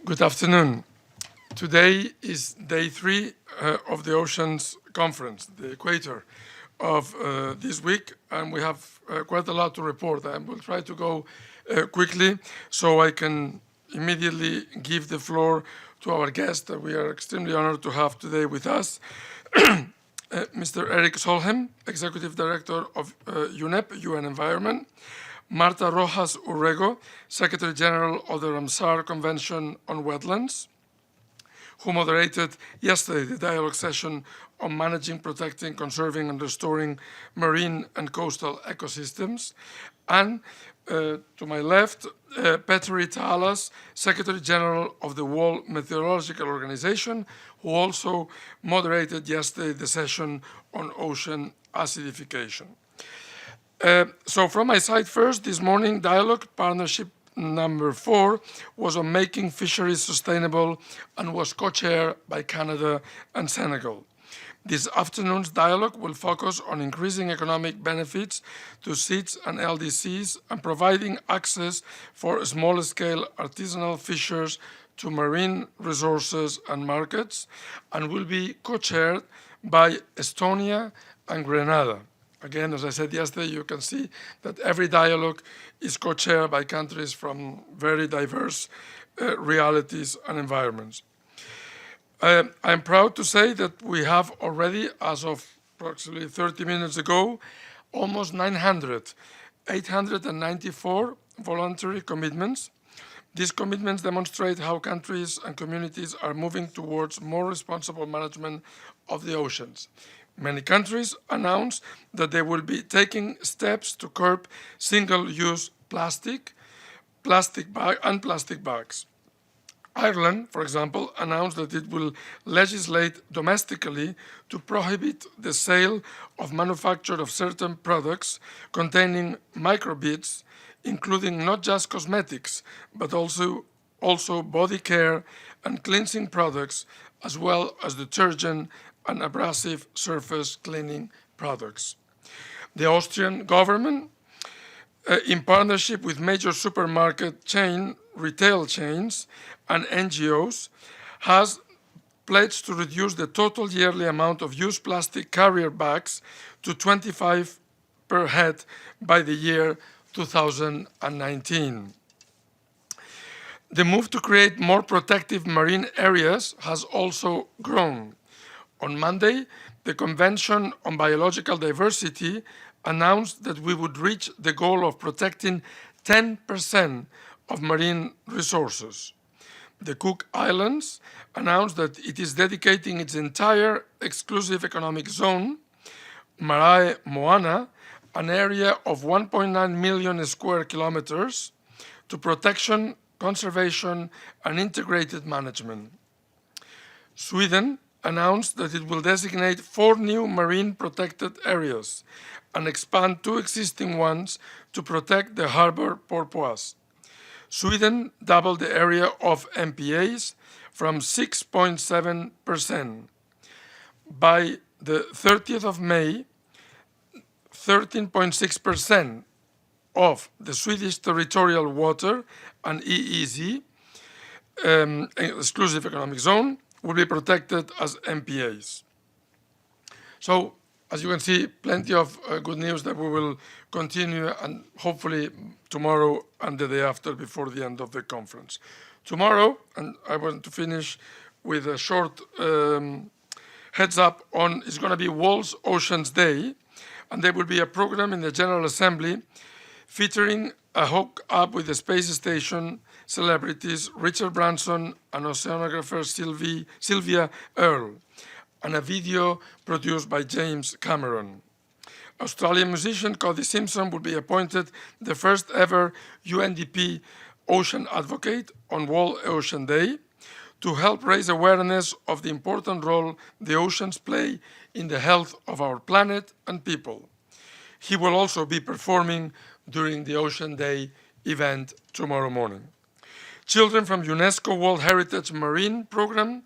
Good afternoon. Today is day 3 of the Oceans Conference, the equator of this week, and we have quite a lot to report. I will try to go quickly so I can immediately give the floor to our guest that we are extremely honored to have today with us, Mr. Erik Solheim, Executive Director of UNEP, UN Environment, Marta Rojas Urrego, Secretary General of the Ramsar Convention on Wetlands, who moderated yesterday the dialogue session on managing, protecting, conserving, and restoring marine and coastal ecosystems. And to my left, Petteri Taalas, Secretary General of the World Meteorological Organization, who also moderated yesterday the session on ocean acidification. So from my side first, this morning, dialogue partnership number 4 was on making fisheries sustainable and was co-chaired by Canada and Senegal. This afternoon's dialogue will focus on increasing economic benefits to SIDS and LDCs and providing access for small-scale artisanal fishers to marine resources and markets, and will be co-chaired by Estonia and Grenada. Again, as I said yesterday, you can see that every dialogue is co-chaired by countries from very diverse realities and environments. I'm proud to say that we have already, as of approximately 30 minutes ago, almost 894 voluntary commitments. These commitments demonstrate how countries and communities are moving towards more responsible management of the oceans. Many countries announced that they will be taking steps to curb single-use plastic bags. Ireland, for example, announced that it will legislate domestically to prohibit the sale of manufacture of certain products containing microbeads, including not just cosmetics, but also body care and cleansing products, as well as detergent and abrasive surface cleaning products. The Austrian government, in partnership with major supermarket retail chains and NGOs, has pledged to reduce the total yearly amount of used plastic carrier bags to 25 per head by the year 2019. The move to create more protective marine areas has also grown. On Monday, the Convention on Biological Diversity announced that we would reach the goal of protecting 10% of marine resources. The Cook Islands announced that it is dedicating its entire exclusive economic zone, Marae Moana, an area of 1.9 million square kilometers, to protection, conservation, and integrated management. Sweden announced that it will designate 4 new marine protected areas and expand 2 existing ones to protect the harbor porpoise. Sweden doubled the area of MPAs from 6.7%. By the 30th of May, 13.6% of the Swedish territorial water and EEZ, exclusive economic zone, will be protected as MPAs. So, as you can see, plenty of good news that we will continue, and hopefully tomorrow and the day after, before the end of the conference. Tomorrow, and I want to finish with a short heads up on, it's going to be World Oceans Day, and there will be a program in the General Assembly featuring a hook up with the space station celebrities Richard Branson and oceanographer Sylvia Earle, and a video produced by James Cameron. Australian musician Cody Simpson will be appointed the first ever UNDP Ocean Advocate on World Ocean Day to help raise awareness of the important role the oceans play in the health of our planet and people. He will also be performing during the Ocean Day event tomorrow morning. Children from UNESCO World Heritage Marine Program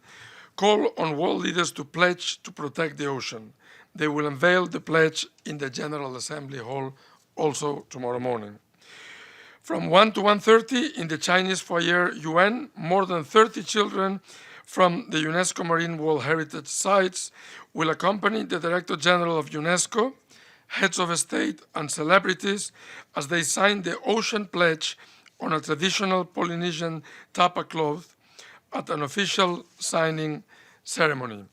call on world leaders to pledge to protect the ocean. They will unveil the pledge in the General Assembly Hall also tomorrow morning. From 1 to 1:30 in the Chinese Foyer UN, more than 30 children from the UNESCO Marine World Heritage Sites will accompany the Director General of UNESCO, heads of state and celebrities as they sign the Ocean Pledge on a traditional Polynesian tapa cloth at an official signing ceremony.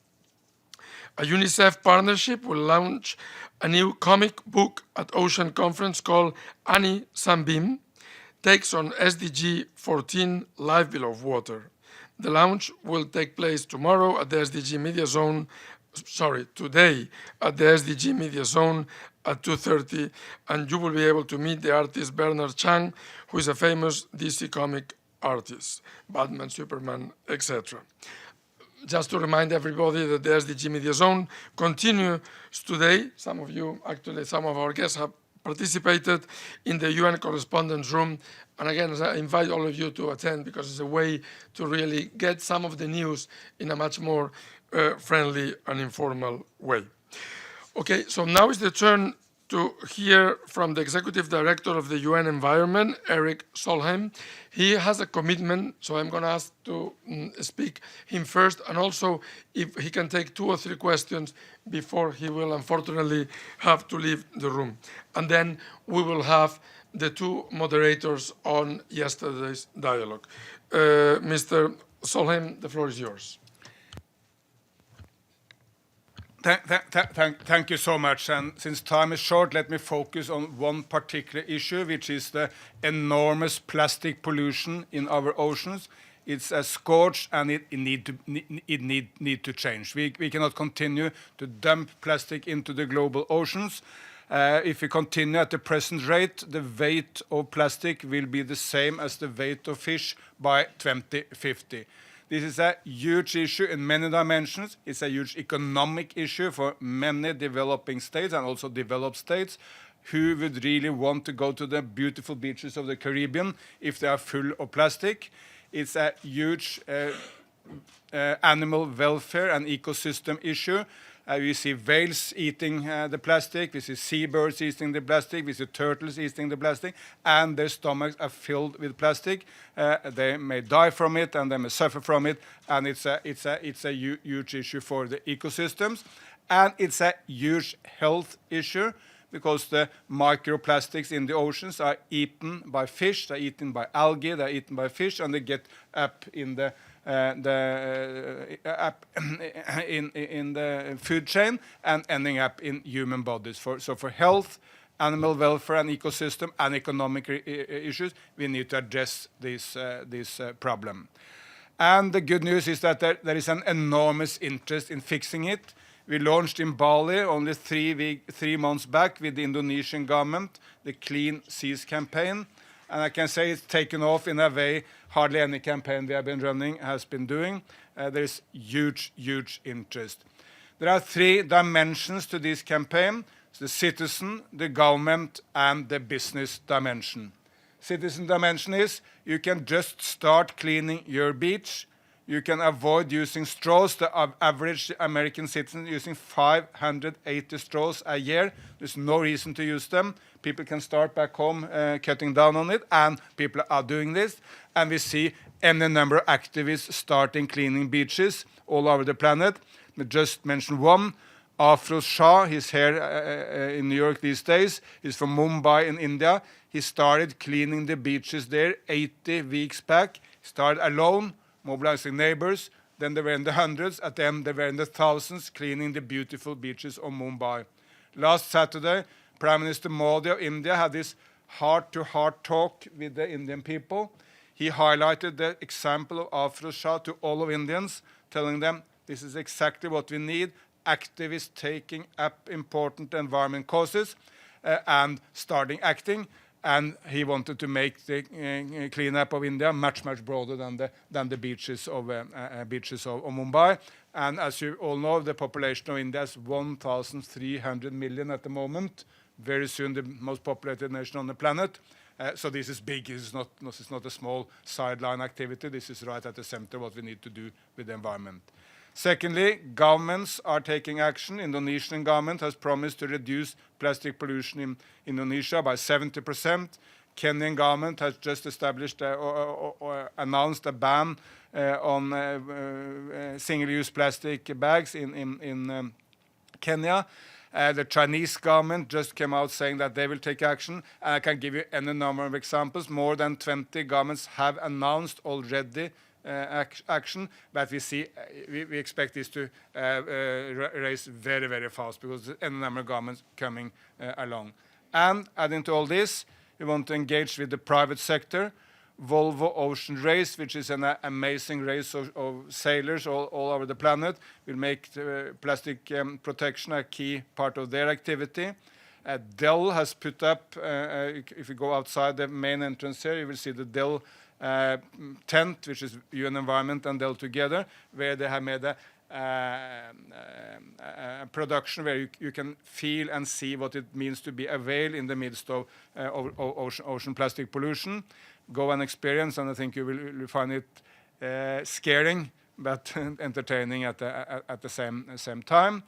A UNICEF partnership will launch a new comic book at Ocean Conference called Ani Sambim, takes on SDG 14, Life Below Water. The launch will take place tomorrow at the SDG Media Zone, today at the SDG Media Zone at 2:30, and you will be able to meet the artist Bernard Chang, who is a famous DC comic artist, Batman, Superman, etc. Just to remind everybody that the SDG Media Zone continues today. Some of our guests have participated in the UN Correspondence Room. And again, I invite all of you to attend because it's a way to really get some of the news in a much more friendly and informal way. Okay, so now is the turn to hear from the Executive Director of the UN Environment, Erik Solheim. He has a commitment, so I'm going to ask to speak him first, and also if he can take 2 or 3 questions before he will unfortunately have to leave the room. And then we will have the 2 moderators on yesterday's dialogue. Mr. Solheim, the floor is yours. Thank you so much. And since time is short, let me focus on one particular issue, which is the enormous plastic pollution in our oceans. It's a scourge, and it need to change. We cannot continue to dump plastic into the global oceans. If we continue at the present rate, the weight of plastic will be the same as the weight of fish by 2050. This is a huge issue in many dimensions. It's a huge economic issue for many developing states and also developed states who would really want to go to the beautiful beaches of the Caribbean if they are full of plastic. It's a huge animal welfare and ecosystem issue. We see whales eating the plastic, we see seabirds eating the plastic, we see turtles eating the plastic, and their stomachs are filled with plastic. They may die from it, and they may suffer from it, and it's a huge issue for the ecosystems. And it's a huge health issue, because the microplastics in the oceans are eaten by fish, they're eaten by algae, they're eaten by fish, and they get up in the in the food chain and ending up in human bodies. So for health, animal welfare and ecosystem and economic issues, we need to address this problem. And the good news is that there is an enormous interest in fixing it. We launched in Bali only 3 months back with the Indonesian government, the Clean Seas campaign. And I can say it's taken off in a way hardly any campaign we have been running has been doing. There is huge interest. There are 3 dimensions to this campaign: the citizen, the government, and the business dimension. Citizen dimension is you can just start cleaning your beach. You can avoid using straws. The average American citizen using 580 straws a year. There's no reason to use them. People can start back home cutting down on it, and people are doing this. And we see any number of activists starting cleaning beaches all over the planet. I just mention one. Afroz Shah, he's here in New York these days. He's from Mumbai in India. He started cleaning the beaches there 80 weeks back. He started alone, mobilizing neighbors. Then they were in the hundreds. At the end, they were in the thousands, cleaning the beautiful beaches of Mumbai. Last Saturday, Prime Minister Modi of India had this heart-to-heart talk with the Indian people. He highlighted the example of Afroz Shah to all of Indians, telling them this is exactly what we need: activists taking up important environment causes and starting acting. And he wanted to make the cleanup of India much broader than the beaches of Mumbai. And as you all know, the population of India is 1,300 million at the moment. Very soon, the most populated nation on the planet. So this is big. This is not a small sideline activity. This is right at the center of what we need to do with the environment. Secondly, governments are taking action. Indonesian government has promised to reduce plastic pollution in Indonesia by 70%. Kenyan government has just established or announced a ban on single-use plastic bags in Kenya. The Chinese government just came out saying that they will take action. And I can give you any number of examples. More than 20 governments have announced already action, but we expect this to raise very, very fast because there's any number of governments coming along. And adding to all this, we want to engage with the private sector. Volvo Ocean Race, which is an amazing race of sailors all over the planet, will make plastic protection a key part of their activity. Dell has put up, if you go outside the main entrance here, you will see the Dell tent, which is UN Environment and Dell together, where they have made a production where you can feel and see what it means to be a whale in the midst of ocean plastic pollution. Go and experience, and I think you will find it scaring but entertaining at the same time.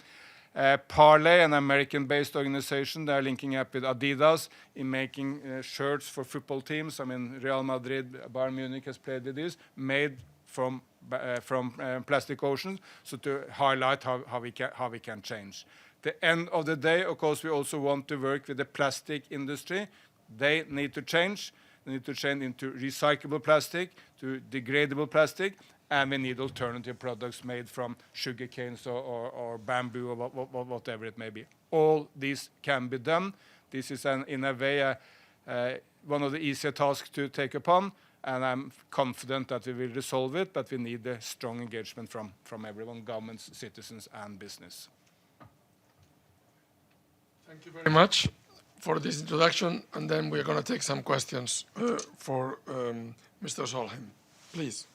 Parley, an American-based organization, they are linking up with Adidas in making shirts for football teams. I mean, Real Madrid, Bayern Munich has played with this, made from plastic oceans, so to highlight how we can change. The end of the day, of course, we also want to work with the plastic industry. They need to change. They need to change into recyclable plastic, to degradable plastic, and we need alternative products made from sugar canes or bamboo or whatever it may be. All these can be done. This is, in a way, one of the easier tasks to take upon, and I'm confident that we will resolve it, but we need a strong engagement from everyone, governments, citizens, and business. Thank you very much for this introduction, and then we're going to take some questions for Mr. Solheim. Please.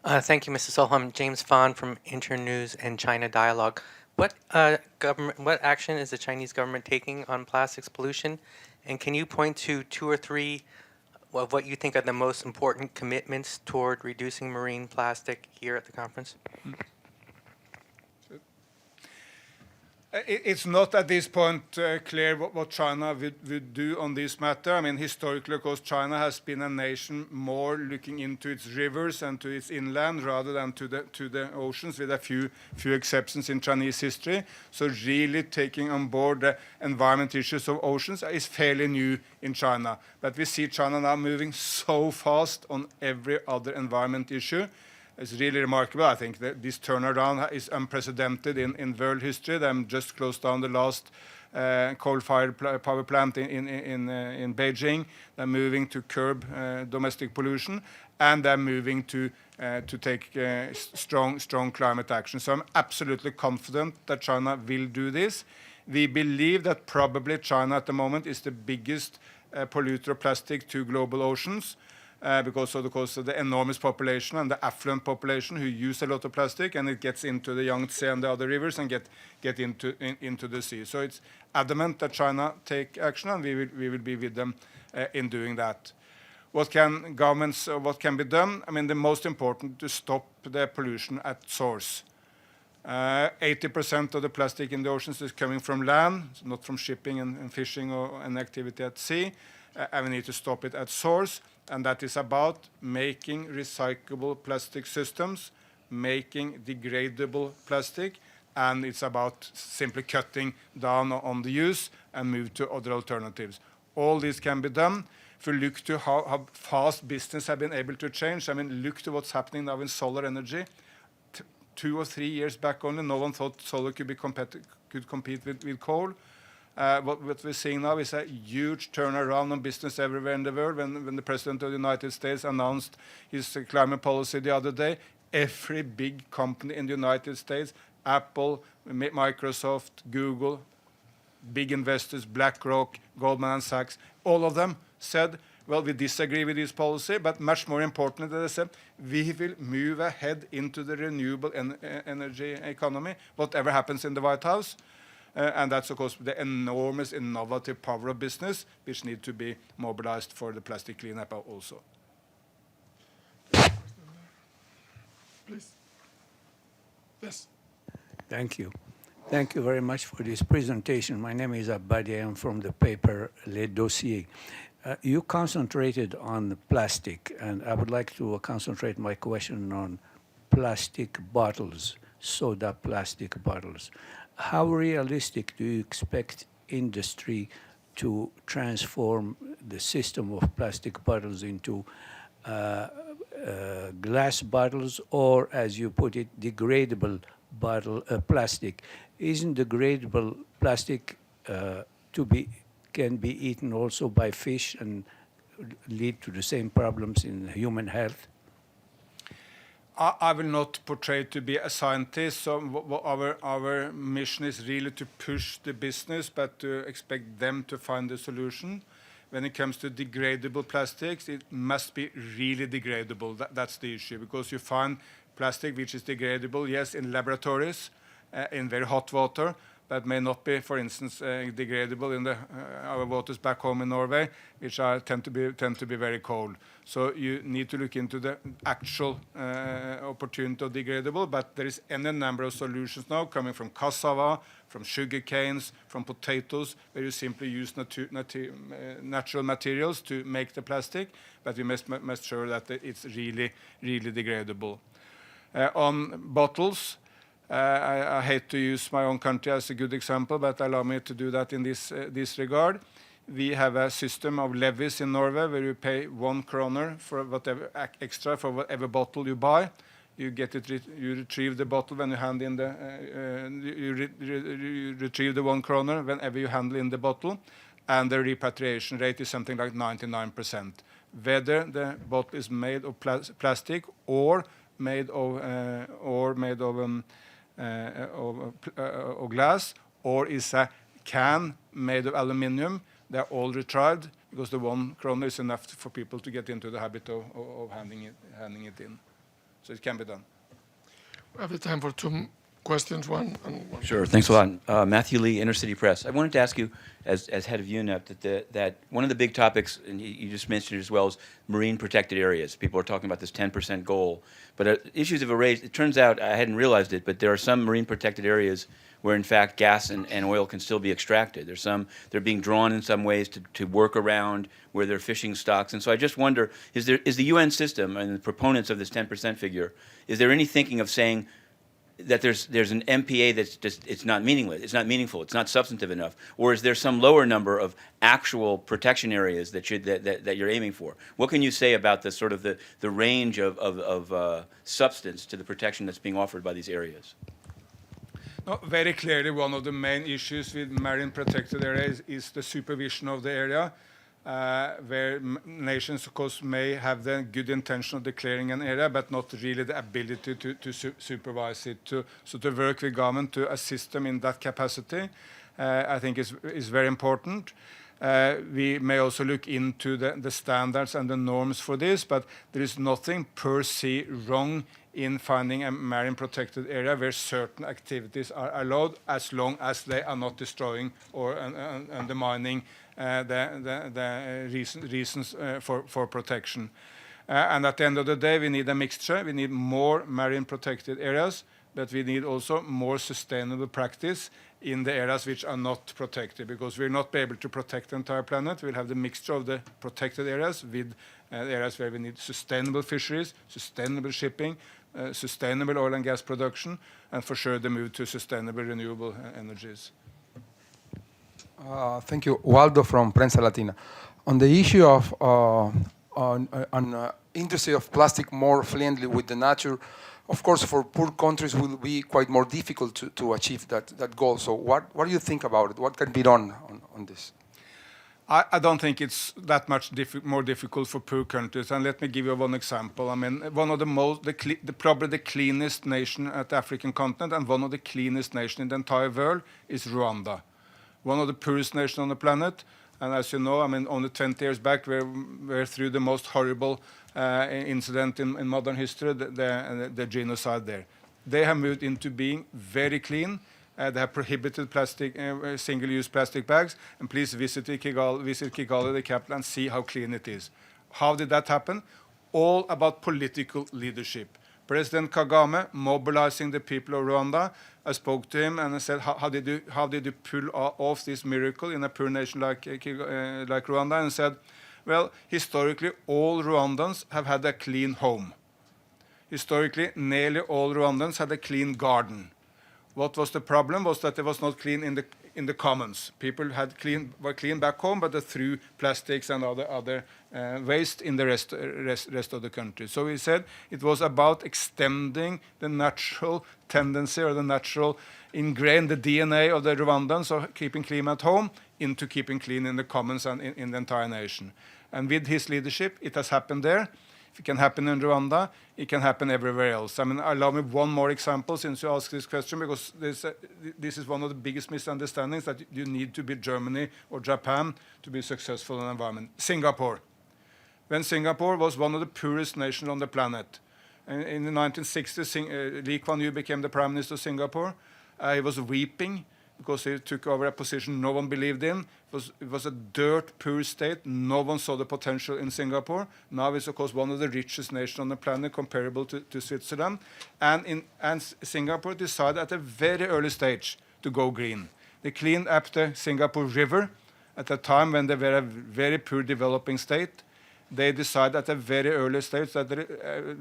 Thank you, Mr. Solheim. James Fan from Internews and China Dialogue. What action is the Chinese government taking on plastics pollution? And can you point to 2 or 3 of what you think are the most important commitments toward reducing marine plastic here at the conference? It's not at this point clear what China would do on this matter. I mean, historically, of course, China has been a nation more looking into its rivers and to its inland rather than to the oceans, with a few exceptions in Chinese history. So really taking on board the environment issues of oceans is fairly new in China. But we see China now moving so fast on every other environment issue. It's really remarkable. I think that this turnaround is unprecedented in world history. They just closed down the last coal-fired power plant in Beijing. They're moving to curb domestic pollution, and they're moving to take strong climate action. So I'm absolutely confident that China will do this. We believe that probably China at the moment is the biggest polluter of plastic to global oceans. Because of the enormous population and the affluent population who use a lot of plastic, and it gets into the Yangtze and the other rivers and get into the sea. So it's adamant that China take action, and we will be with them in doing that. What can be done? I mean, the most important to stop the pollution at source. 80% of the plastic in the oceans is coming from land, not from shipping and fishing or an activity at sea. And we need to stop it at source. And that is about making recyclable plastic systems, making degradable plastic, and it's about simply cutting down on the use and move to other alternatives. All this can be done. If you look to how fast business have been able to change, I mean, look to what's happening now in solar energy. 2 or 3 years back only, no one thought solar could compete with coal. What we're seeing now is a huge turnaround on business everywhere in the world. When the President of the United States announced his climate policy the other day, every big company in the United States, Apple, Microsoft, Google, big investors, BlackRock, Goldman Sachs, all of them said, well, we disagree with this policy, but much more importantly, they said, we will move ahead into the renewable energy economy, whatever happens in the White House. And that's, of course, the enormous innovative power of business, which need to be mobilized for the plastic cleanup also. Please. Yes. Thank you. Thank you very much for this presentation. My name is Abadi. I am from the paper Le Dossier. You concentrated on plastic, and I would like to concentrate my question on plastic bottles, soda plastic bottles. How realistic do you expect industry to transform the system of plastic bottles into glass bottles, or, as you put it, degradable plastic? Isn't degradable plastic can be eaten also by fish and lead to the same problems in human health? I will not portray to be a scientist, so our mission is really to push the business, but to expect them to find the solution. When it comes to degradable plastics, it must be really degradable. That's the issue, because you find plastic which is degradable, yes, in laboratories, in very hot water, but may not be, for instance, degradable in our waters back home in Norway, which tend to be very cold. So you need to look into the actual opportunity of degradable, but there is any number of solutions now coming from cassava, from sugar canes, from potatoes, where you simply use natural materials to make the plastic, but we must sure that it's really, really degradable. On bottles, I hate to use my own country as a good example, but allow me to do that in this regard. We have a system of levies in Norway where you pay 1 kroner for whatever extra for whatever bottle you buy. You get it. You retrieve the bottle when you hand in the. You retrieve the 1 kroner whenever you handle in the bottle, and the repatriation rate is something like 99%. Whether the bottle is made of plastic or made of glass, or is a can made of aluminium, they're all retrieved, because the 1 kroner is enough for people to get into the habit of handing it in. So it can be done. We have the time for two questions, one and one. Sure, thanks a lot. Matthew Lee, Inner City Press. I wanted to ask you, as head of UNEP, that one of the big topics, and you just mentioned it as well, is marine protected areas. People are talking about this 10% goal. But issues have raised, it turns out, I hadn't realized it, but there are some marine protected areas where, in fact, gas and oil can still be extracted. They're being drawn in some ways to work around where there are fishing stocks. And so I just wonder, is the UN system and the proponents of this 10% figure, is there any thinking of saying that there's an MPA that's just, it's not meaningless, it's not meaningful, it's not substantive enough, or is there some lower number of actual protection areas that you're aiming for? What can you say about the sort of the range of substance to the protection that's being offered by these areas? No, very clearly, one of the main issues with marine protected areas is the supervision of the area, where nations, of course, may have the good intention of declaring an area, but not really the ability to supervise it. So to work with government to assist them in that capacity, I think is very important. We may also look into the standards and the norms for this, but there is nothing per se wrong in finding a marine protected area where certain activities are allowed, as long as they are not destroying or undermining the reasons for protection. And at the end of the day, we need a mixture. We need more marine protected areas, but we need also more sustainable practice in the areas which are not protected, because we'll not be able to protect the entire planet. We'll have the mixture of the protected areas with areas where we need sustainable fisheries, sustainable shipping, sustainable oil and gas production, and for sure the move to sustainable renewable energies. Thank you. Waldo from Prensa Latina. On the issue of industry of plastic more friendly with the nature, of course, for poor countries will be quite more difficult to achieve that goal. So what do you think about it? What can be done on this? I don't think it's that much more difficult for poor countries. And let me give you one example. I mean, one of probably the cleanest nation at the African continent, and one of the cleanest nation in the entire world is Rwanda. One of the poorest nations on the planet. And as you know, I mean, only 20 years back, we're through the most horrible incident in modern history, the genocide there. They have moved into being very clean. They have prohibited single-use plastic bags. And please visit Kigali, the capital, and see how clean it is. How did that happen? All about political leadership. President Kagame mobilizing the people of Rwanda. I spoke to him and I said, how did you pull off this miracle in a poor nation like Rwanda? And said, well, historically, all Rwandans have had a clean home. Historically, nearly all Rwandans had a clean garden. What was the problem was that it was not clean in the commons. People were clean back home, but they threw plastics and other waste in the rest of the country. So he said it was about extending the natural tendency or the natural ingrained the DNA of the Rwandans of keeping clean at home into keeping clean in the commons and in the entire nation. And with his leadership, it has happened there. If it can happen in Rwanda, it can happen everywhere else. I mean, allow me one more example since you asked this question, because this is one of the biggest misunderstandings, that you need to be Germany or Japan to be successful in the environment. Singapore. When Singapore was one of the poorest nations on the planet. In the 1960s, Lee Kuan Yew became the Prime Minister of Singapore. He was weeping because he took over a position no one believed in. It was a dirt poor state. No one saw the potential in Singapore. Now it's, of course, one of the richest nations on the planet, comparable to Switzerland. And Singapore decided at a very early stage to go green. They cleaned up the Singapore River at a time when they were a very poor developing state. They decided at a very early stage, that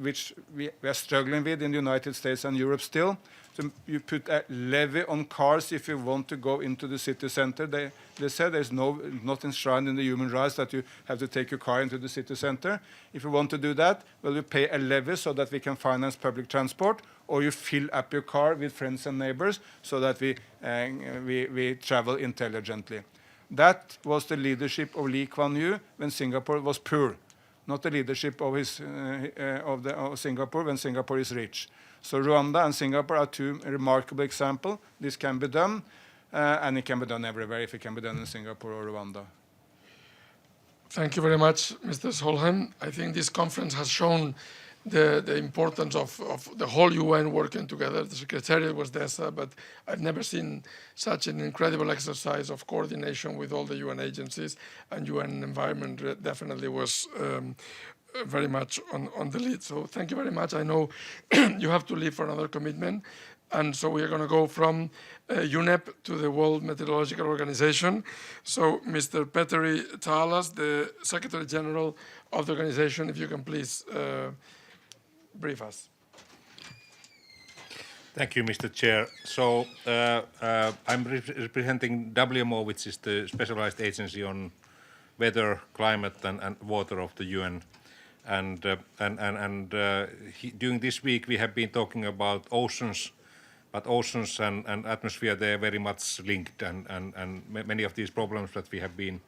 which we are struggling with in the United States and Europe still. So you put a levy on cars if you want to go into the city center. They said there's not enshrined in the human rights that you have to take your car into the city center. If you want to do that, well, you pay a levy so that we can finance public transport, or you fill up your car with friends and neighbors so that we travel intelligently. That was the leadership of Lee Kuan Yew when Singapore was poor, not the leadership of Singapore when Singapore is rich. So Rwanda and Singapore are two remarkable examples. This can be done, and it can be done everywhere if it can be done in Singapore or Rwanda. Thank you very much, Mr. Solheim. I think this conference has shown the importance of the whole UN working together. The Secretariat was there, but I've never seen such an incredible exercise of coordination with all the UN agencies, and UN Environment definitely was very much on the lead. So thank you very much. I know you have to leave for another commitment, and so we are going to go from UNEP to the World Meteorological Organization. So Mr. Petteri Taalas, the Secretary General of the organization, if you can please brief us. Thank you, Mr. Chair. So I'm representing WMO, which is the specialized agency on weather, climate, and water of the UN. And during this week, we have been talking about oceans, but oceans and atmosphere, they are very much linked. And many of these problems that we have been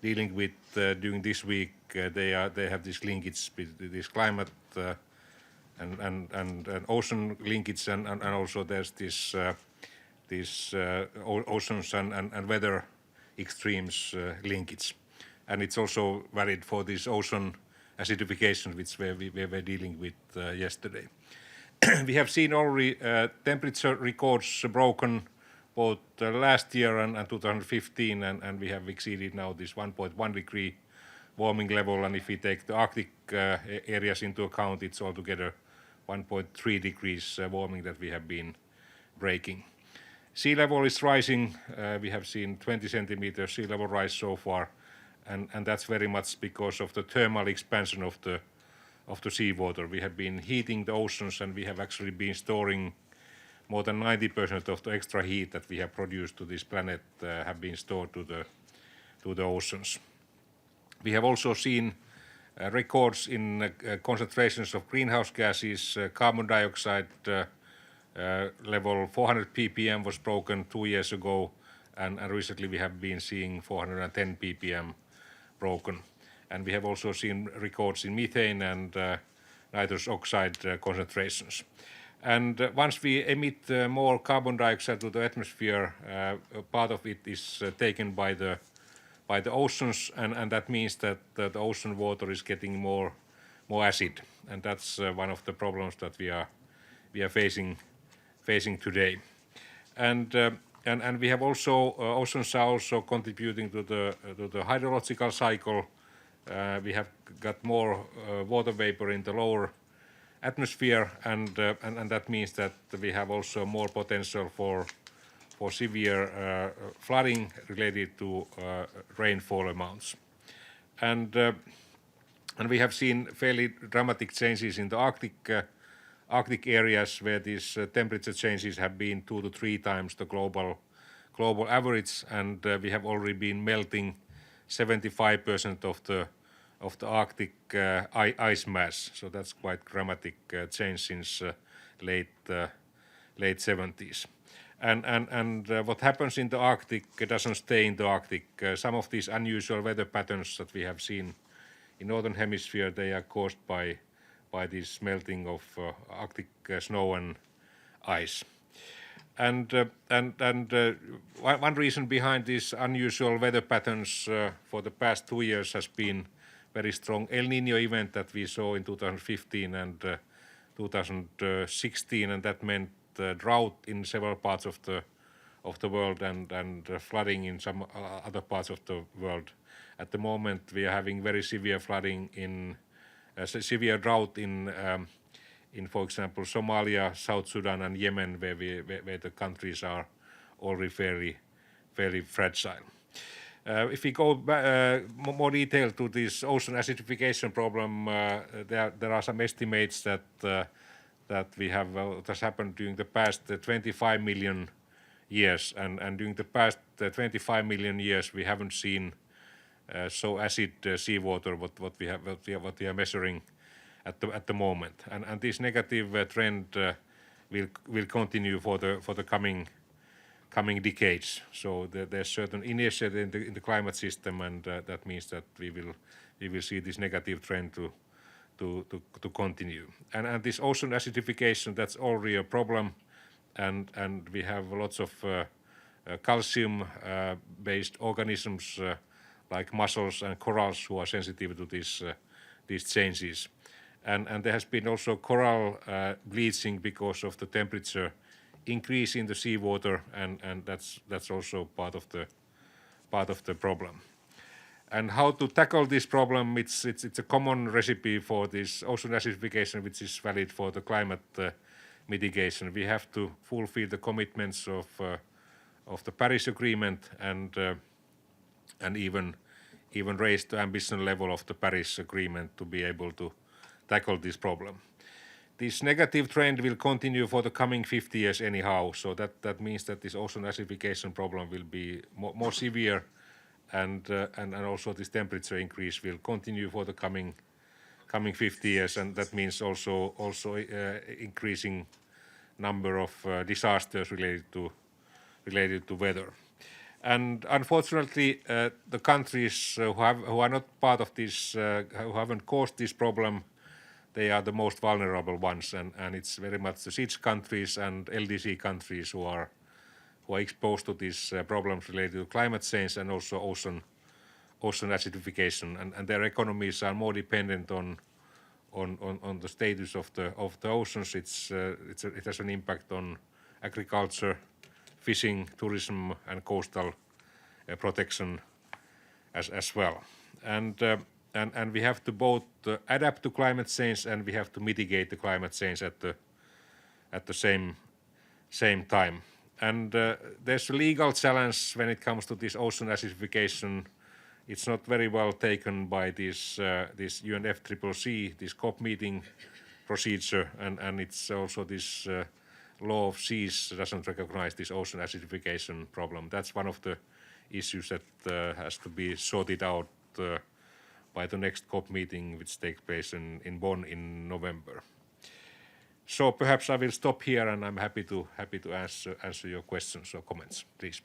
dealing with during this week, they have this linkage with this climate and ocean linkage, and also there's this oceans and weather extremes linkage, and it's also valid for this ocean acidification, which we were dealing with yesterday. We have seen already temperature records broken both last year and 2015, and we have exceeded now this 1.1 degree warming level, and if we take the Arctic areas into account, it's altogether 1.3 degrees warming that we have been breaking. Sea level is rising. We have seen 20 centimeters sea level rise so far, and that's very much because of the thermal expansion of the seawater. We have been heating the oceans, and we have actually been storing more than 90% of the extra heat that we have produced to this planet have been stored to the oceans. We have also seen records in concentrations of greenhouse gases. Carbon dioxide level 400 ppm was broken 2 years ago, and recently we have been seeing 410 ppm broken. And we have also seen records in methane and nitrous oxide concentrations. And once we emit more carbon dioxide to the atmosphere, part of it is taken by the oceans, and that means that the ocean water is getting more acid, and that's one of the problems that we are facing today. And we have also oceans are also contributing to the hydrological cycle. We have got more water vapor in the lower atmosphere, and that means that we have also more potential for severe flooding related to rainfall amounts. And we have seen fairly dramatic changes in the Arctic areas, where these temperature changes have been 2 to 3 times the global average, and we have already been melting 75% of the Arctic ice mass. So that's quite dramatic change since late 70s. And what happens in the Arctic doesn't stay in the Arctic. Some of these unusual weather patterns that we have seen in northern hemisphere, they are caused by this melting of Arctic snow and ice. And one reason behind these unusual weather patterns for the past 2 years has been very strong El Nino event that we saw in 2015 and 2016, and that meant drought in several parts of the world and flooding in some other parts of the world. At the moment, we are having very severe flooding severe drought in, for example, Somalia, South Sudan, and Yemen, where the countries are already fairly fragile. If we go more detail to this ocean acidification problem, there are some estimates that we have that's happened during the past 25 million years, and during the past 25 million years we haven't seen so acid seawater what we are measuring at the moment, and this negative trend will continue for the coming decades. So there's certain inertia in the climate system, and that means that we will see this negative trend to continue. And this ocean acidification, that's already a problem, and we have lots of calcium based organisms like mussels and corals who are sensitive to these changes. And there has been also coral bleaching because of the temperature increase in the seawater, and that's also part of the problem. And how to tackle this problem? It's a common recipe for this ocean acidification, which is valid for the climate mitigation. We have to fulfill the commitments of the Paris Agreement, and even raise the ambition level of the Paris Agreement to be able to tackle this problem. This negative trend will continue for the coming 50 years anyhow, so that means that this ocean acidification problem will be more severe, and also this temperature increase will continue for the coming 50 years, and that means also increasing number of disasters related to weather. And unfortunately, the countries who are not part of this, who haven't caused this problem, they are the most vulnerable ones, and it's very much the SIDS countries and LDC countries who are exposed to these problems related to climate change and also ocean acidification, and their economies are more dependent on the status of the oceans. It has an impact on agriculture, fishing, tourism, and coastal protection as well. And we have to both adapt to climate change, and we have to mitigate the climate change at the same time. And there's a legal challenge when it comes to this ocean acidification. It's not very well taken by this UNFCCC, this COP meeting procedure, and it's also this law of seas doesn't recognize this ocean acidification problem. That's one of the issues that has to be sorted out by the next COP meeting, which takes place in Bonn in November. So perhaps I will stop here, and I'm happy to answer your questions or comments, please.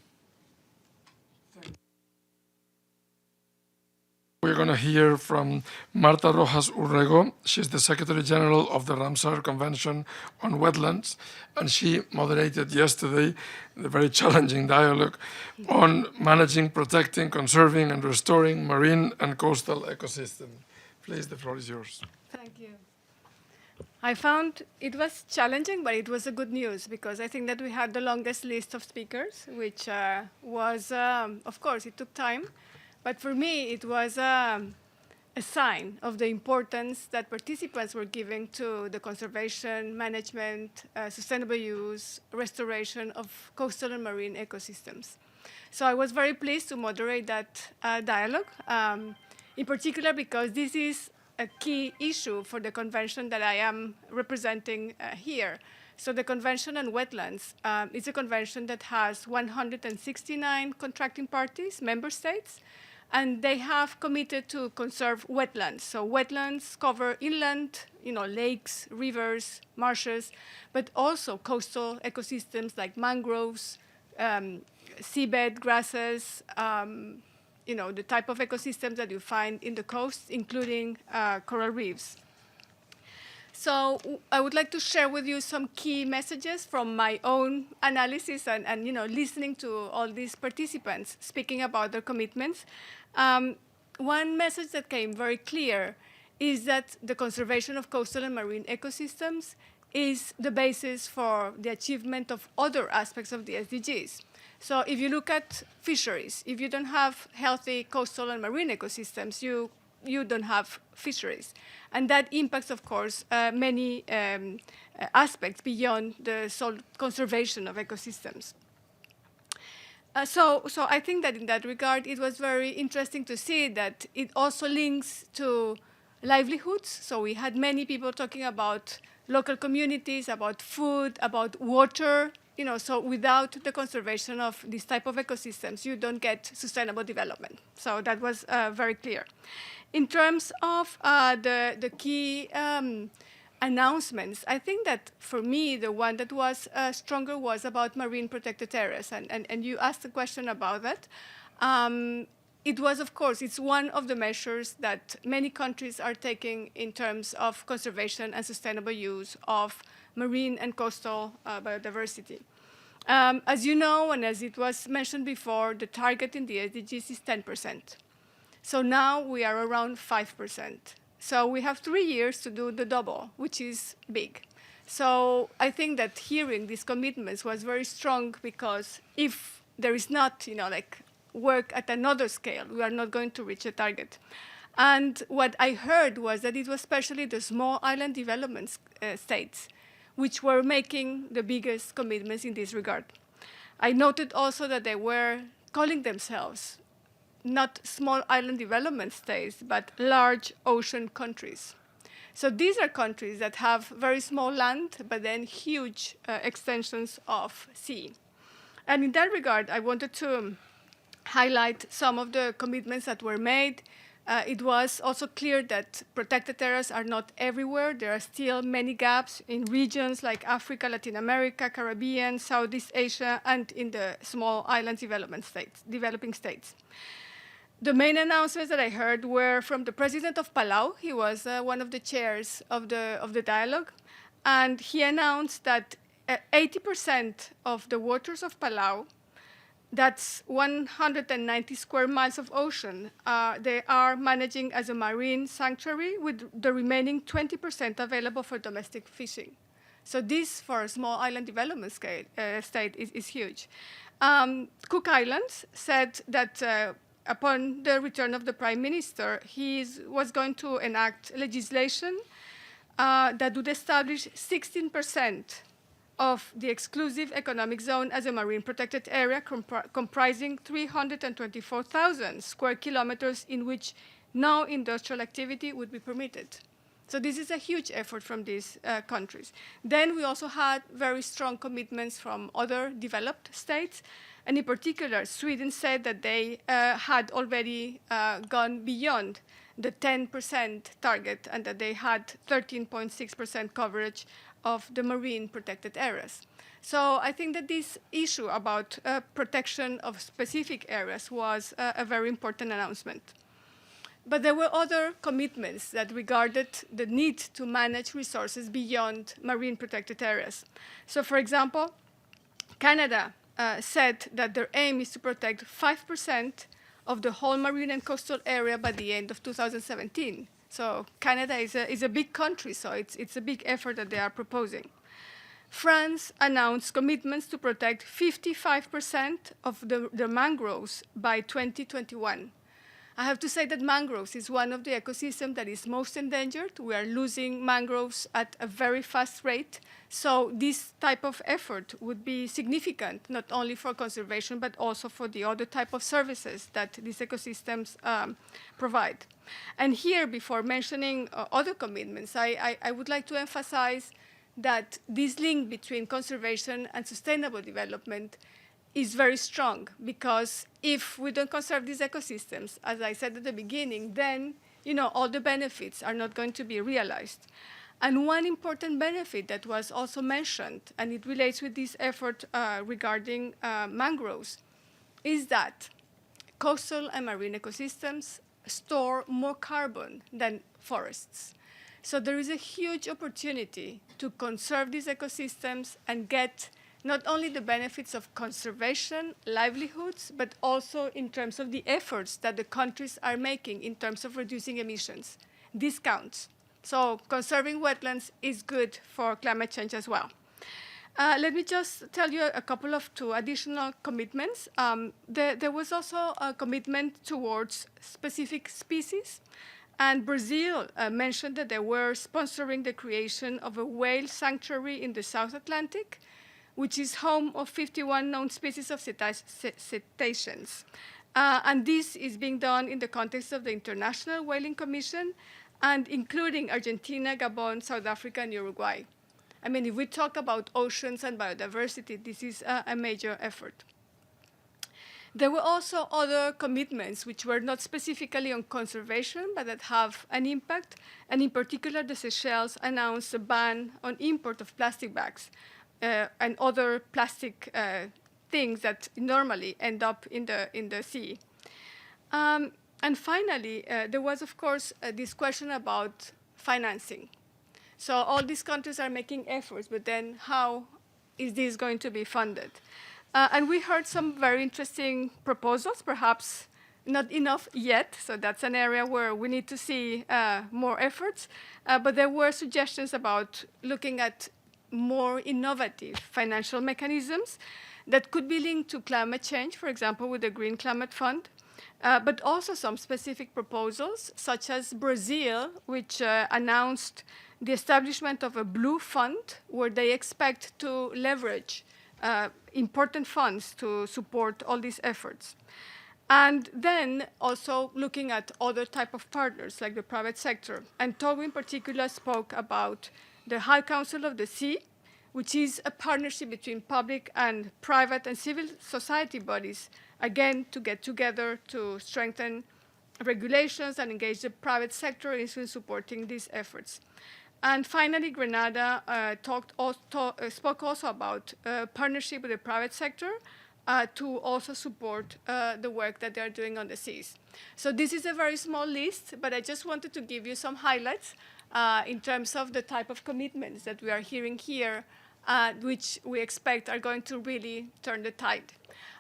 We're going to hear from Marta Rojas Urrego. She's the Secretary General of the Ramsar Convention on Wetlands, and she moderated yesterday the very challenging dialogue on managing, protecting, conserving, and restoring marine and coastal ecosystems. Please, the floor is yours. Thank you. I found it was challenging, but it was a good news, because I think that we had the longest list of speakers, which was, of course, it took time. But for me, it was a sign of the importance that participants were giving to the conservation, management, sustainable use, restoration of coastal and marine ecosystems. So I was very pleased to moderate that dialogue, in particular because this is a key issue for the convention that I am representing here. So the Convention on Wetlands is a convention that has 169 contracting parties, member states, and they have committed to conserve wetlands. So wetlands cover inland, lakes, rivers, marshes, but also coastal ecosystems like mangroves, seabed grasses, the type of ecosystems that you find in the coast, including coral reefs. So I would like to share with you some key messages from my own analysis and listening to all these participants speaking about their commitments. One message that came very clear is that the conservation of coastal and marine ecosystems is the basis for the achievement of other aspects of the SDGs. So if you look at fisheries, if you don't have healthy coastal and marine ecosystems, you don't have fisheries. And that impacts, of course, many aspects beyond the sole conservation of ecosystems. So I think that in that regard, it was very interesting to see that it also links to livelihoods. So we had many people talking about local communities, about food, about water. So without the conservation of this type of ecosystems, you don't get sustainable development. So that was very clear. In terms of the key announcements, I think that for me, the one that was stronger was about marine protected areas. And you asked a question about that. It was, of course, it's one of the measures that many countries are taking in terms of conservation and sustainable use of marine and coastal biodiversity. As you know, and as it was mentioned before, the target in the SDGs is 10%. So now we are around 5%. So we have 3 years to do the double, which is big. So I think that hearing these commitments was very strong because if there is not, work at another scale, we are not going to reach the target. And what I heard was that it was especially the small island development states which were making the biggest commitments in this regard. I noted also that they were calling themselves not small island development states, but large ocean countries. So these are countries that have very small land, but then huge extensions of sea. And in that regard, I wanted to highlight some of the commitments that were made. It was also clear that protected areas are not everywhere. There are still many gaps in regions like Africa, Latin America, Caribbean, Southeast Asia, and in the small island developing states. The main announcements that I heard were from the president of Palau. He was one of the chairs of the dialogue. And he announced that 80% of the waters of Palau, that's 190 square miles of ocean, they are managing as a marine sanctuary with the remaining 20% available for domestic fishing. So this, for a small island development state, is huge. Cook Islands said that upon the return of the Prime Minister, he was going to enact legislation that would establish 16% of the exclusive economic zone as a marine protected area comprising 324,000 square kilometers in which no industrial activity would be permitted. So this is a huge effort from these countries. Then we also had very strong commitments from other developed states. And in particular, Sweden said that they had already gone beyond the 10% target and that they had 13.6% coverage of the marine protected areas. So I think that this issue about protection of specific areas was a very important announcement. But there were other commitments that regarded the need to manage resources beyond marine protected areas. So for example, Canada said that their aim is to protect 5% of the whole marine and coastal area by the end of 2017. So Canada is a big country, so it's a big effort that they are proposing. France announced commitments to protect 55% of the mangroves by 2021. I have to say that mangroves is one of the ecosystems that is most endangered. We are losing mangroves at a very fast rate. So this type of effort would be significant, not only for conservation, but also for the other type of services that these ecosystems provide. And here, before mentioning other commitments, I would like to emphasize that this link between conservation and sustainable development is very strong, because if we don't conserve these ecosystems, as I said at the beginning, then all the benefits are not going to be realized. And one important benefit that was also mentioned, and it relates with this effort regarding mangroves, is that coastal and marine ecosystems store more carbon than forests. So there is a huge opportunity to conserve these ecosystems and get not only the benefits of conservation, livelihoods, but also in terms of the efforts that the countries are making in terms of reducing emissions. This counts. So conserving wetlands is good for climate change as well. Let me just tell you a couple of two additional commitments. There was also a commitment towards specific species. And Brazil mentioned that they were sponsoring the creation of a whale sanctuary in the South Atlantic, which is home of 51 known species of cetaceans. And this is being done in the context of the International Whaling Commission, and including Argentina, Gabon, South Africa, and Uruguay. I mean, if we talk about oceans and biodiversity, this is a major effort. There were also other commitments which were not specifically on conservation, but that have an impact. And in particular, the Seychelles announced a ban on import of plastic bags and other plastic things that normally end up in the sea. And finally, there was, of course, this question about financing. So all these countries are making efforts, but then how is this going to be funded? And we heard some very interesting proposals, perhaps not enough yet, so that's an area where we need to see more efforts. But there were suggestions about looking at more innovative financial mechanisms that could be linked to climate change, for example, with the Green Climate Fund, but also some specific proposals, such as Brazil, which announced the establishment of a blue fund where they expect to leverage important funds to support all these efforts. And then also looking at other type of partners, like the private sector. And Togo in particular spoke about the High Council of the Sea, which is a partnership between public and private and civil society bodies, again, to get together to strengthen regulations and engage the private sector in supporting these efforts. And finally, Grenada spoke also about partnership with the private sector to also support the work that they're doing on the seas. So this is a very small list, but I just wanted to give you some highlights in terms of the type of commitments that we are hearing here, which we expect are going to really turn the tide.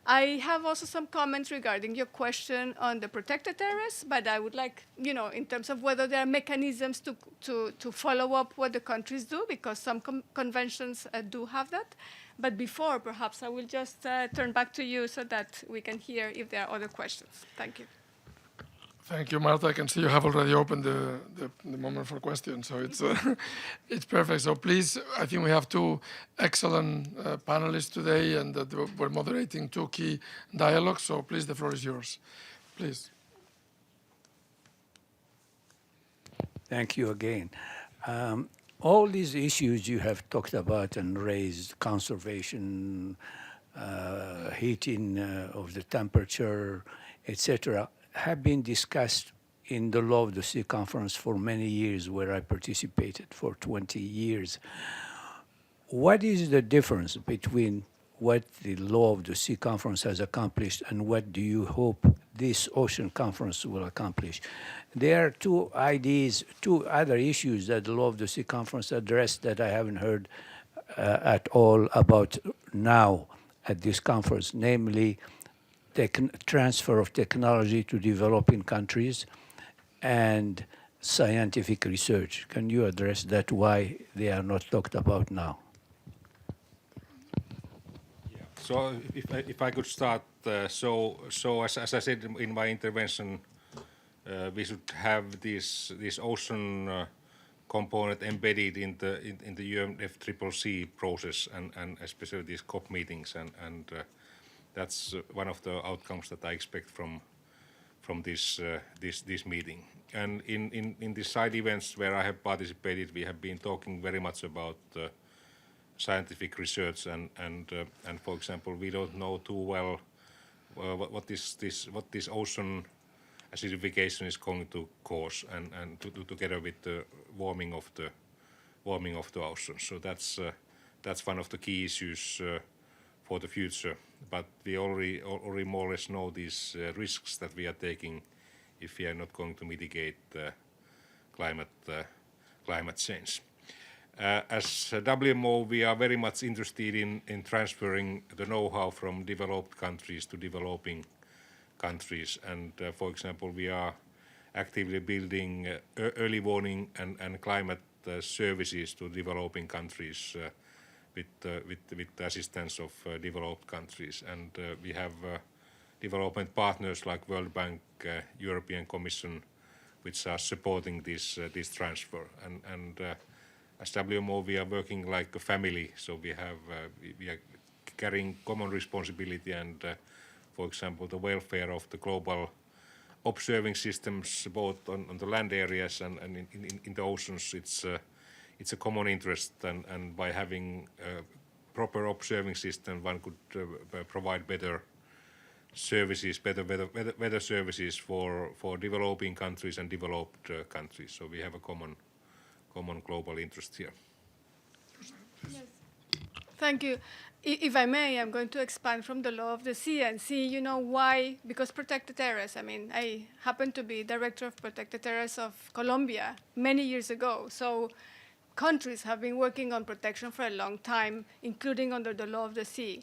I have also some comments regarding your question on the protected areas, but I would like, in terms of whether there are mechanisms to follow up what the countries do, because some conventions do have that. But before, perhaps I will just turn back to you so that we can hear if there are other questions. Thank you. Thank you, Marta. I can see you have already opened the moment for questions, so it's it's perfect. So please, I think we have two excellent panelists today, and that we're moderating two key dialogues. So please, the floor is yours. Please. Thank you again. All these issues you have talked about and raised, conservation, heating of the temperature, etc., have been discussed in the Law of the Sea Conference for many years, where I participated for 20 years. What is the difference between what the Law of the Sea Conference has accomplished and what do you hope this Ocean Conference will accomplish? There are two other issues that the Law of the Sea Conference addressed that I haven't heard at all about now at this conference, namely transfer of technology to developing countries and scientific research. Can you address that, why they are not talked about now? So if I could start, so as I said in my intervention, we should have this ocean component embedded in the UNFCCC process and especially these COP meetings, and that's one of the outcomes that I expect from this meeting. And in the side events where I have participated, we have been talking very much about scientific research and for example, we don't know too well what this ocean acidification is going to cause, and together with the warming of the ocean. So that's one of the key issues for the future. But we already more or less know these risks that we are taking if we are not going to mitigate climate change. As WMO, we are very much interested in transferring the know-how from developed countries to developing countries. And for example, we are actively building early warning and climate services to developing countries with the assistance of developed countries. And we have development partners like World Bank, European Commission, which are supporting this transfer. And as WMO, we are working like a family, so we are carrying common responsibility, and for example, the welfare of the global observing systems, both on the land areas and in the oceans, it's a common interest, and by having a proper observing system, one could provide better services, better weather services for developing countries and developed countries. So we have a common global interest here. Yes. Thank you. If I may, I'm going to expand from the law of the sea and see, why, because protected areas, I happen to be director of protected areas of Colombia many years ago. So countries have been working on protection for a long time, including under the law of the sea.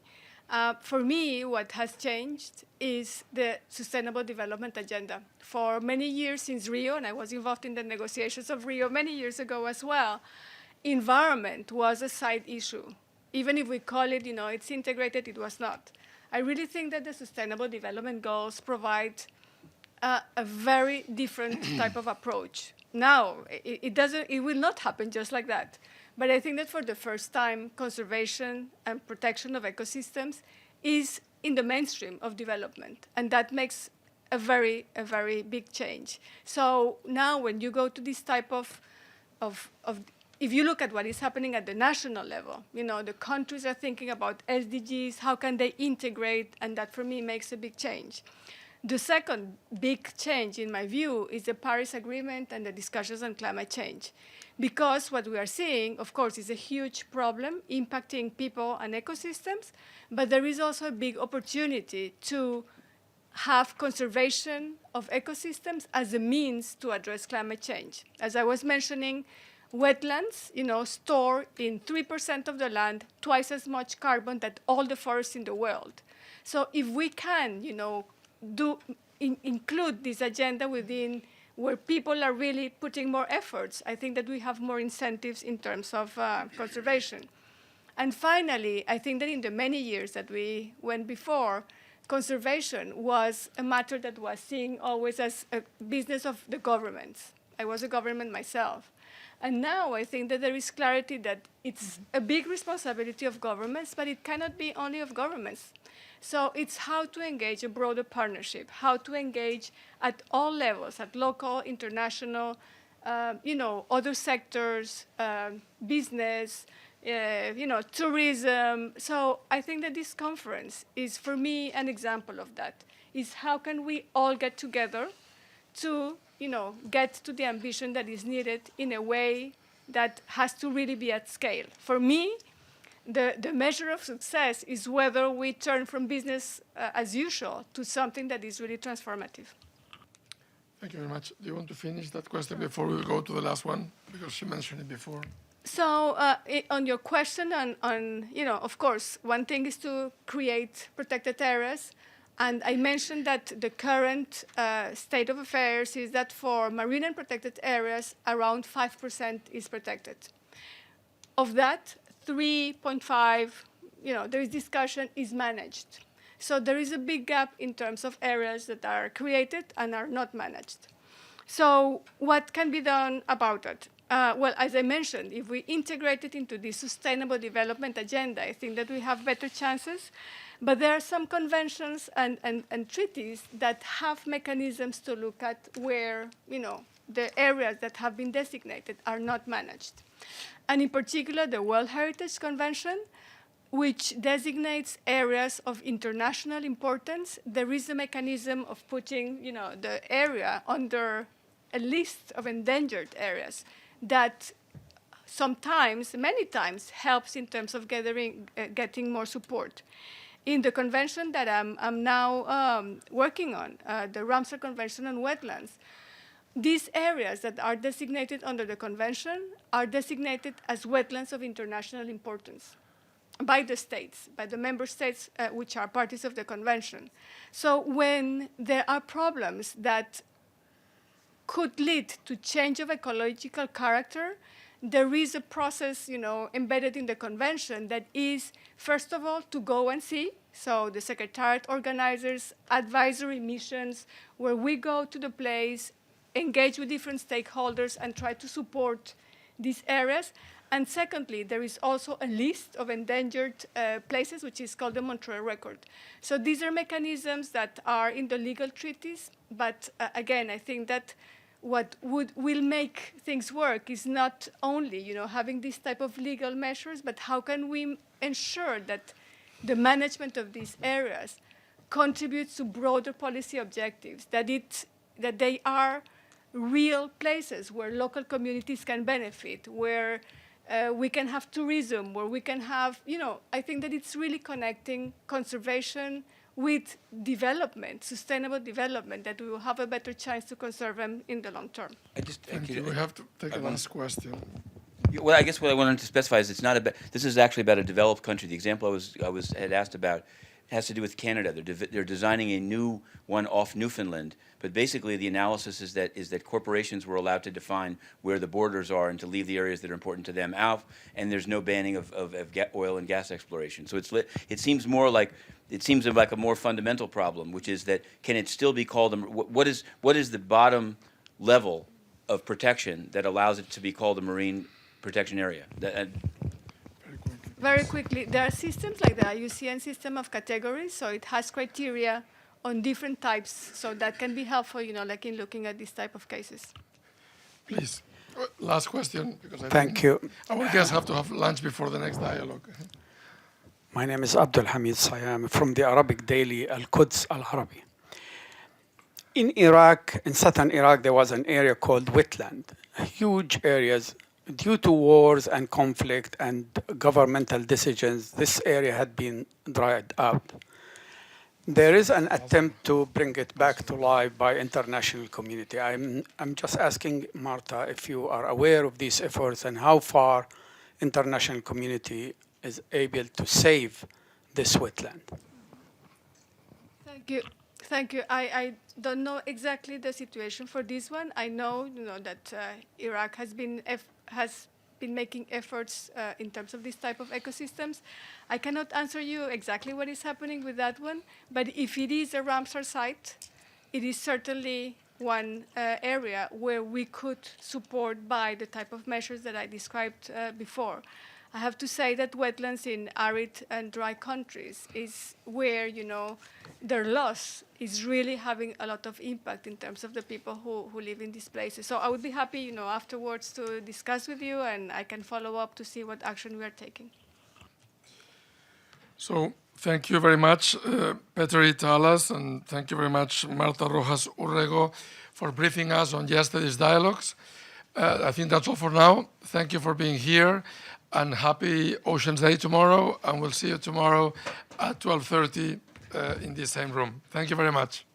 For me, what has changed is the Sustainable Development Agenda. For many years since Rio, and I was involved in the negotiations of Rio many years ago as well, environment was a side issue. Even if we call it, it's integrated, it was not. I really think that the Sustainable Development Goals provide a very different type of approach. Now, it will not happen just like that. But I think that for the first time, conservation and protection of ecosystems is in the mainstream of development. And that makes a very big change. So now when you go to this type of if you look at what is happening at the national level, the countries are thinking about SDGs, how can they integrate, and that for me makes a big change. The second big change, in my view, is the Paris Agreement and the discussions on climate change. Because what we are seeing, of course, is a huge problem impacting people and ecosystems, but there is also a big opportunity to have conservation of ecosystems as a means to address climate change. As I was mentioning, wetlands, store in 3% of the land twice as much carbon that all the forests in the world. So if we can, include this agenda within where people are really putting more efforts, I think that we have more incentives in terms of conservation. And finally, I think that in the many years that we went before, conservation was a matter that was seen always as a business of the governments. I was a government myself. And now I think that there is clarity that it's a big responsibility of governments, but it cannot be only of governments. So it's how to engage a broader partnership, how to engage at all levels, at local, international, other sectors, business, tourism. So I think that this conference is, for me, an example of that, is how can we all get together to get to the ambition that is needed in a way that has to really be at scale. For me, the measure of success is whether we turn from business as usual to something that is really transformative. Thank you very much. Do you want to finish that question before we go to the last one? Because she mentioned it before. So on your question on of course, one thing is to create protected areas. And I mentioned that the current state of affairs is that for marine and protected areas, around 5% is protected. Of that, 3.5, there is discussion, is managed. So there is a big gap in terms of areas that are created and are not managed. So what can be done about it? Well, as I mentioned, if we integrate it into the Sustainable Development Agenda, I think that we have better chances. But there are some conventions and treaties that have mechanisms to look at where, the areas that have been designated are not managed. And in particular, the World Heritage Convention, which designates areas of international importance. There is a mechanism of putting, the area under a list of endangered areas that sometimes, many times, helps in terms of getting more support. In the convention that I'm now working on, the Ramsar Convention on Wetlands, these areas that are designated under the convention are designated as wetlands of international importance by the states, by the member states which are parties of the convention. So when there are problems that could lead to change of ecological character, there is a process, embedded in the convention that is, first of all, to go and see. So the Secretariat organizes advisory missions where we go to the place, engage with different stakeholders, and try to support these areas. And secondly, there is also a list of endangered places, which is called the Montreal Record. So these are mechanisms that are in the legal treaties. But again, I think that what will make things work is not only having this type of legal measures, but how can we ensure that the management of these areas contributes to broader policy objectives, that they are real places where local communities can benefit, where we can have tourism, where we can have, I think that it's really connecting conservation with development, sustainable development, that we will have a better chance to conserve them in the long term. Thank you. We have to take a last question. Well, I guess what I wanted to specify is it's not about. This is actually about a developed country. The example I had asked about has to do with Canada. They're designing a new one off Newfoundland, but basically the analysis is that corporations were allowed to define where the borders are and to leave the areas that are important to them out, and there's no banning of oil and gas exploration. So it seems like a more fundamental problem, which is that can it still be called what is the bottom level of protection that allows it to be called a marine protection area? Very quickly, there are systems like the IUCN system of categories, so it has criteria on different types, so that can be helpful, like in looking at this type of cases. Please, last question, because I Thank think you. our guests have to have lunch before the next dialogue. My name is Abdul Hamid Sayam from the Arabic daily Al-Quds Al-Arabi. In Iraq, in southern Iraq, there was an area called wetland, huge areas. Due to wars and conflict and governmental decisions, this area had been dried out. There is an attempt to bring it back to life by international community. I'm just asking Marta if you are aware of these efforts and how far international community is able to save this wetland. Thank you. Thank you. I don't know exactly the situation for this one. I know, that Iraq has been making efforts in terms of this type of ecosystems. I cannot answer you exactly what is happening with that one, but if it is a Ramsar site, it is certainly one area where we could support by the type of measures that I described before. I have to say that wetlands in arid and dry countries is where, their loss is really having a lot of impact in terms of the people who live in these places. So I would be happy, afterwards to discuss with you, and I can follow up to see what action we are taking. So thank you very much, Peter Italas, and thank you very much, Marta Rojas Urrego, for briefing us on yesterday's dialogues. I think that's all for now. Thank you for being here, and happy Oceans Day tomorrow, and we'll see you tomorrow at 12:30 in this same room. Thank you very much.